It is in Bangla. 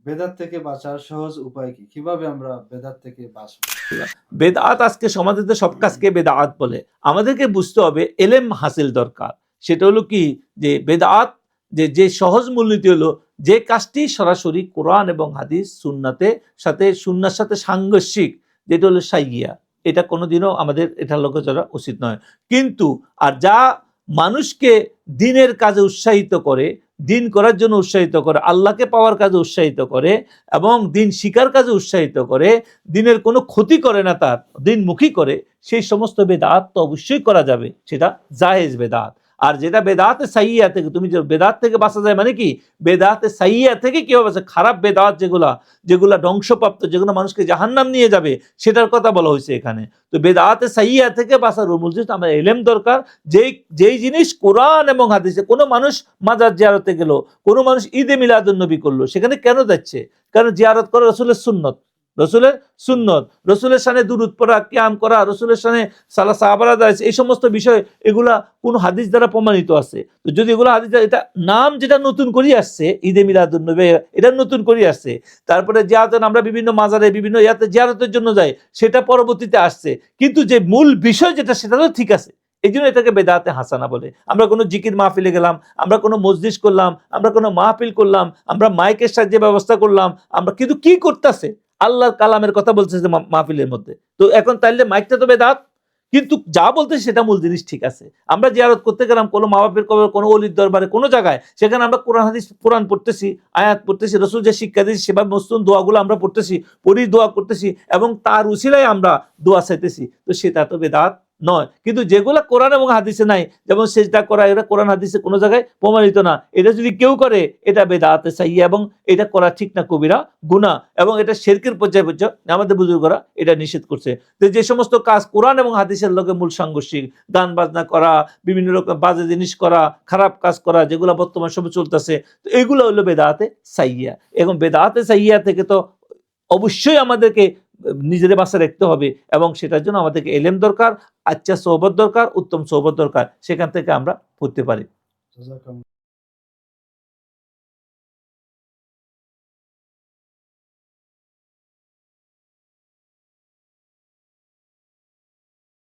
বেদাত থেকে বাঁচার সহজ উপায় কি? কিভাবে আমরা বেদাত থেকে বাঁচবো? বেদাত আজকে সমাজে সব কাজকে বেদাত বলে। আমাদেরকে বুঝতে হবে এলেম হাসিল দরকার। সেটা হলো কি, যে বেদাত যে সহজ মূলনীতি হলো যে কাজটি সরাসরি কোরআন এবং হাদিস সুন্নার সাথে সাংঘর্ষিক, যেটা হলো সাইয়্যা, এটা কোনোদিনও আমাদের এটার লক্ষ্য করা উচিত নয়। কিন্তু আর যা মানুষকে দিনের কাজে উৎসাহিত করে, দিন করার জন্য উৎসাহিত করে, আল্লাহকে পাওয়ার কাজে উৎসাহিত করে এবং দিন শিকার কাজে উৎসাহিত করে, দিনের কোনো ক্ষতি করে না, তার দিনমুখী করে, সেই সমস্ত বেদাত তো অবশ্যই করা যাবে, সেটা জায়েজ বেদাত। আর যেটা বেদাতে সাইয়্যা থেকে, তুমি যে বেদাত থেকে বাঁচা যায় মানে কি, বেদাতে সাইয়্যা থেকে কিভাবে বাঁচা, খারাপ বেদাত যেগুলা ধ্বংসপ্রাপ্ত, যেগুলো মানুষকে জাহান্নাম নিয়ে যাবে, সেটার কথা বলা হয়েছে এখানে। তো বেদাতে সাইয়্যা থেকে বাঁচার মূল জিনিস আমার ইলম দরকার। যেই জিনিস কোরআন এবং হাদিসে, কোনো মানুষ মাজার জিয়ারতে গেল, কোনো মানুষ ঈদে মিলাদুন নবী করলো, সেখানে কেন যাচ্ছে? কারণ জিয়ারত করা রাসূলের সুন্নত, রসুলের শানে দুরূদ পড়া, কিয়াম করা, রসুলের শানে সাহাবারা দাঁড়িয়েছে, এই সমস্ত বিষয় এগুলা কোন হাদিস দ্বারা প্রমাণিত আছে? তো যদি এগুলো হাদিস, এটা নাম যেটা নতুন করে আসছে, ঈদে মিলাদুন নবী, এটা নতুন করে আসছে। তারপরে জিয়ারত, আমরা বিভিন্ন মাজারে বিভিন্ন ইয়াতে জিয়ারতের জন্য যাই, সেটা পরবর্তীতে আসছে। কিন্তু যে মূল বিষয় যেটা, সেটা তো ঠিক আছে। এই জন্য এটাকে বেদাতে হাসানা বলে। আমরা কোনো জিকির মাহফিলে গেলাম, আমরা কোনো মজলিস করলাম, আমরা কোনো মাহফিল করলাম, আমরা মাইকের সাহায্যে ব্যবস্থা করলাম, আমরা কিন্তু কি করতেছে, আল্লাহর কালামের কথা বলছে যে মাহফিলের মধ্যে। তো এখন তাইলে মাইকটা তো বেদাত, কিন্তু যা বলতে সেটা মূল জিনিস ঠিক আছে। আমরা জিয়ারত করতে গেলাম কোনো মা বাপের কবর, কোনো ওলির দরবারে, কোনো জায়গায়, সেখানে আমরা কোরআন হাদিস, কোরআন পড়তেছি, আয়াত পড়তেছি, রসুল যে শিক্ষা দিয়েছে সেভাবে মসনুন দোয়াগুলো আমরা পড়তেছি, দোয়া করতেছি এবং তার উসিলায় আমরা দোয়া চাইতেছি, তো সেটা তো বেদাত নয়। কিন্তু যেগুলা কোরআন এবং হাদিসে নাই, যেমন সেজদা করা, এটা কোরআন হাদিসে কোনো জায়গায় প্রমাণিত না, এটা যদি কেউ করে এটা বেদাতে সাইয়্যা, এবং এটা করা ঠিক না, কবিরা গুনাহ, এবং এটা শিরকের পর্যায়ে আমাদের বুজুর্গরা এটা নিষেধ করছে। যে সমস্ত কাজ কোরআন এবং হাদিসের লগে মূল সাংঘর্ষিক, গান বাজনা করা, বিভিন্ন রকম বাজে জিনিস করা, খারাপ কাজ করা, যেগুলো বর্তমান সময় চলতেছে, তো এগুলো হলো বেদাতে সাইয়্যা। এবং বেদাতে সাইয়্যা থেকে তো অবশ্যই আমাদেরকে নিজেদের বাসায় রাখতে হবে, এবং সেটার জন্য আমাদেরকে এলেম দরকার, আচ্ছা সোহবত দরকার, উত্তম সোহবত দরকার, সেখান থেকে আমরা পড়তে পারি।